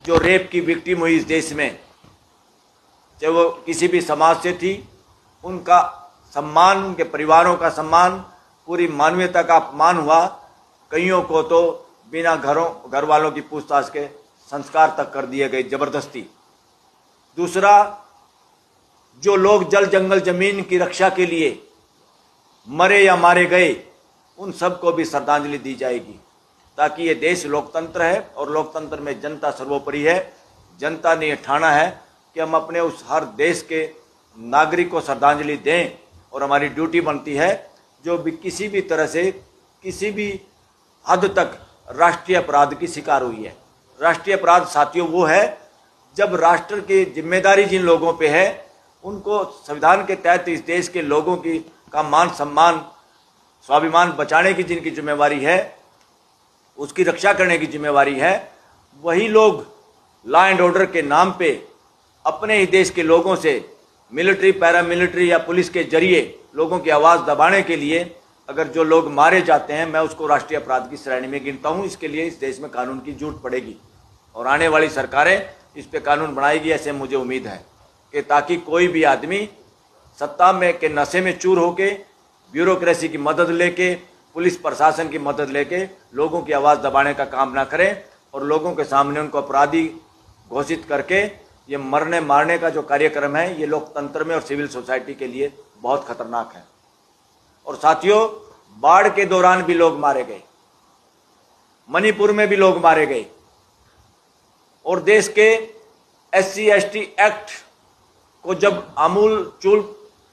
जो रेप की विक्टिम हुई इस देश में, चाहे वो किसी भी समाज से थी, उनका सम्मान, उनके परिवारों का सम्मान, पूरी मानवीयता का अपमान हुआ। कईयों को तो बिना घर वालों की पूछताछ के संस्कार तक कर दिए गए जबरदस्ती। दूसरा, जो लोग जल जंगल जमीन की रक्षा के लिए मरे या मारे गए, उन सबको भी श्रद्धांजलि दी जाएगी, ताकि ये देश लोकतंत्र है और लोकतंत्र में जनता सर्वोपरि है। जनता ने यह ठाना है कि हम अपने उस हर देश के नागरिक को श्रद्धांजलि दें, और हमारी ड्यूटी बनती है जो भी किसी भी तरह से किसी भी हद तक राष्ट्रीय अपराध की शिकार हुई है। राष्ट्रीय अपराध साथियों वो है जब राष्ट्र की जिम्मेदारी जिन लोगों पे है, उनको संविधान के तहत इस देश के लोगों की का मान सम्मान स्वाभिमान बचाने की जिनकी जिम्मेवारी है, उसकी रक्षा करने की जिम्मेवारी है, वही लोग लॉ एंड ऑर्डर के नाम पे अपने ही देश के लोगों से मिलिट्री, पैरामिलिट्री या पुलिस के जरिए लोगों की आवाज़ दबाने के लिए अगर जो लोग मारे जाते हैं, मैं उसको राष्ट्रीय अपराध की श्रेणी में गिनता हूं। इसके लिए इस देश में कानून की जरूरत पड़ेगी और आने वाली सरकारें इस पे कानून बनाएगी, ऐसे मुझे उम्मीद है कि ताकि कोई भी आदमी सत्ता में के नशे में चूर होके, ब्यूरोक्रेसी की मदद लेके, पुलिस प्रशासन की मदद लेके लोगों की आवाज़ दबाने का काम ना करें और लोगों के सामने उनको अपराधी घोषित करके ये मरने मारने का जो कार्यक्रम है, ये लोकतंत्र में और सिविल सोसाइटी के लिए बहुत खतरनाक है। और साथियों, बाढ़ के दौरान भी लोग मारे गए, मणिपुर में भी लोग मारे गए, और देश के SC ST एक्ट को जब आमूल चूल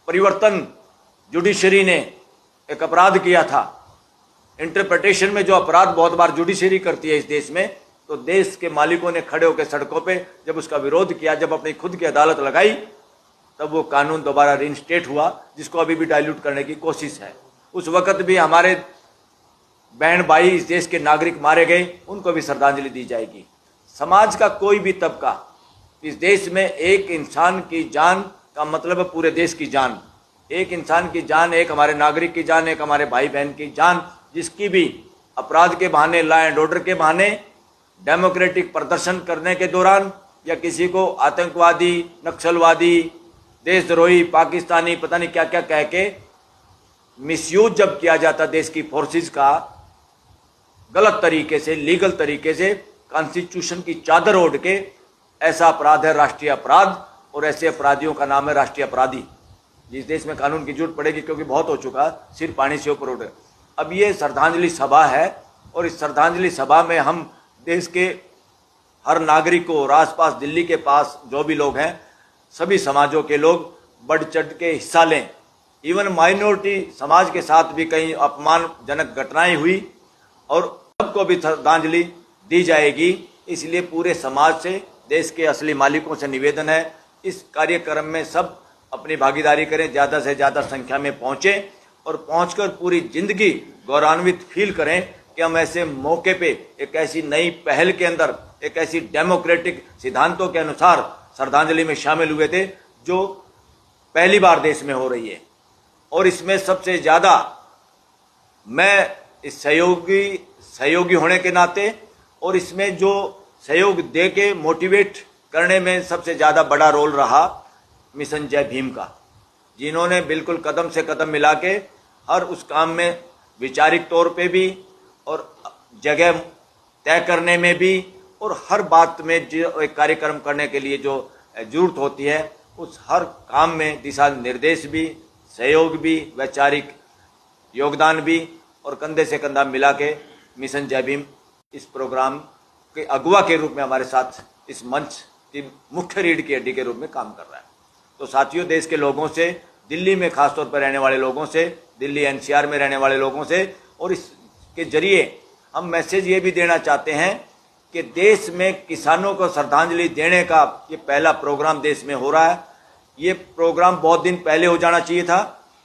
परिवर्तन जुडिशरी ने एक अपराध किया था, इंटरप्रिटेशन में जो अपराध बहुत बार जुडिशरी करती है इस देश में, तो देश के मालिकों ने खड़े होकर सड़कों पे जब उसका विरोध किया, जब अपनी खुद की अदालत लगाई, तब वो कानून दोबारा रीइंस्टेट हुआ, जिसको अभी भी डाइल्यूट करने की कोशिश है। उस वक्त भी हमारे बहन भाई इस देश के नागरिक मारे गए, उनको भी श्रद्धांजलि दी जाएगी। समाज का कोई भी तबका इस देश में, एक इंसान की जान का मतलब है पूरे देश की जान, एक इंसान की जान, एक हमारे नागरिक की जान, एक हमारे भाई बहन की जान, जिसकी भी अपराध के बहाने, लॉ एंड ऑर्डर के बहाने, डेमोक्रेटिक प्रदर्शन करने के दौरान या किसी को आतंकवादी, नक्सलवादी, देशद्रोही, पाकिस्तानी, पता नहीं क्या क्या कह के मिसयूज जब किया जाता देश की फोर्सेस का, गलत तरीके से, लीगल तरीके से, कॉन्स्टिट्यूशन की चादर ओढ़ के, ऐसा अपराध है राष्ट्रीय अपराध, और ऐसे अपराधियों का नाम है राष्ट्रीय अपराधी। जिस देश में कानून की जरूरत पड़ेगी, क्योंकि बहुत हो चुका, सिर पानी से ऊपर उठ गए। अब ये श्रद्धांजलि सभा है, और इस श्रद्धांजलि सभा में हम देश के हर नागरिक को, और आसपास दिल्ली के पास जो भी लोग हैं, सभी समाजों के लोग बढ़ चढ़ के हिस्सा लें। इवन माइनॉरिटी समाज के साथ भी कई अपमानजनक घटनाएं हुई, और सबको भी श्रद्धांजलि दी जाएगी। इसलिए पूरे समाज से, देश के असली मालिकों से निवेदन है, इस कार्यक्रम में सब अपनी भागीदारी करें, ज़्यादा से ज़्यादा संख्या में पहुँचें, और पहुँचकर पूरी जिंदगी गौरवान्वित फील करें कि हम ऐसे मौके पे एक ऐसी नई पहल के अंदर, एक ऐसी डेमोक्रेटिक सिद्धांतों के अनुसार श्रद्धांजलि में शामिल हुए थे, जो पहली बार देश में हो रही है। और इसमें सबसे ज़्यादा मैं इस सहयोगी होने के नाते, और इसमें जो सहयोग दे के मोटिवेट करने में सबसे ज़्यादा बड़ा रोल रहा मिशन जय भीम का, जिन्होंने बिल्कुल कदम से कदम मिला के हर उस काम में वैचारिक तौर पे भी, और जगह तय करने में भी, और हर बात में जो एक कार्यक्रम करने के लिए जो जरूरत होती है, उस हर काम में दिशा निर्देश भी, सहयोग भी, वैचारिक योगदान भी, और कंधे से कंधा मिला के मिशन जय भीम इस प्रोग्राम के अगुवा के रूप में हमारे साथ इस मंच की मुख्य रीढ़ की हड्डी के रूप में काम कर रहा है। तो साथियों, देश के लोगों से, दिल्ली में खासतौर पर रहने वाले लोगों से, दिल्ली NCR में रहने वाले लोगों से, और इसके जरिए हम मैसेज ये भी देना चाहते हैं कि देश में किसानों को श्रद्धांजलि देने का ये पहला प्रोग्राम देश में हो रहा है। ये प्रोग्राम बहुत दिन पहले हो जाना चाहिए था।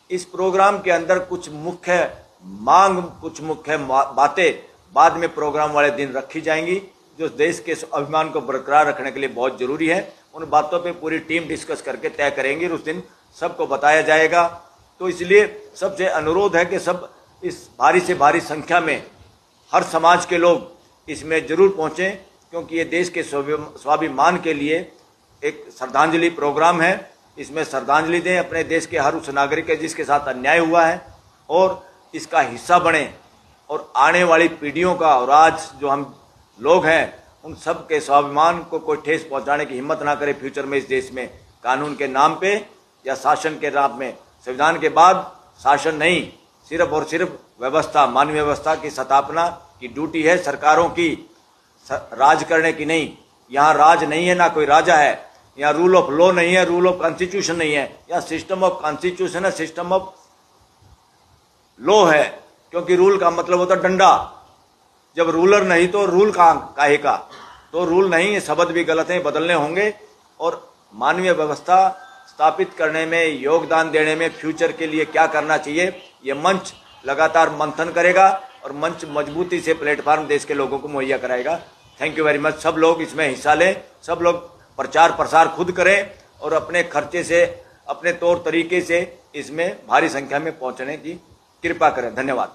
इस प्रोग्राम के अंदर कुछ मुख्य मांग, कुछ मुख्य बातें बाद में प्रोग्राम वाले दिन रखी जाएंगी, जो देश के अभिमान को बरकरार रखने के लिए बहुत जरूरी है। उन बातों पे पूरी टीम डिस्कस करके तय करेंगी, और उस दिन सबको बताया जाएगा। तो इसलिए सबसे अनुरोध है कि सब इस भारी से भारी संख्या में हर समाज के लोग इसमें जरूर पहुँचें, क्योंकि क्योंकि ये देश के स्वाभिमान के लिए एक श्रद्धांजलि प्रोग्राम है। इसमें श्रद्धांजलि दें अपने देश के हर उस नागरिक के जिसके साथ अन्याय हुआ है और इसका हिस्सा बने, और आने वाली पीढ़ियों का और आज जो हम लोग हैं उन सब के स्वाभिमान को कोई ठेस पहुंचाने की हिम्मत ना करे फ्यूचर में इस देश में, कानून के नाम पे या शासन के नाम में। संविधान के बाद शासन नहीं, सिर्फ और सिर्फ व्यवस्था, मानवीय व्यवस्था की स्थापना की ड्यूटी है सरकारों की, राज करने की नहीं। यहाँ राज नहीं है, ना कोई राजा है, यहाँ रूल ऑफ लॉ नहीं है, रूल ऑफ कॉन्स्टिट्यूशन नहीं है, यहाँ सिस्टम ऑफ कॉन्स्टिट्यूशन है, सिस्टम ऑफ लॉ है। क्योंकि रूल का मतलब होता डंडा, जब रूलर नहीं तो रूल काहे का, तो रूल नहीं, ये शब्द भी गलत है, बदलने होंगे। और मानवीय व्यवस्था स्थापित करने में, योगदान देने में फ्यूचर के लिए क्या करना चाहिए, ये मंच लगातार मंथन करेगा और मंच मजबूती से प्लेटफॉर्म देश के लोगों को मुहैया कराएगा। Thank you very much. सब लोग इसमें हिस्सा लें, सब लोग प्रचार प्रसार खुद करें और अपने खर्चे से, अपने तौर तरीके से इसमें भारी संख्या में पहुंचने की कृपा करें। धन्यवाद।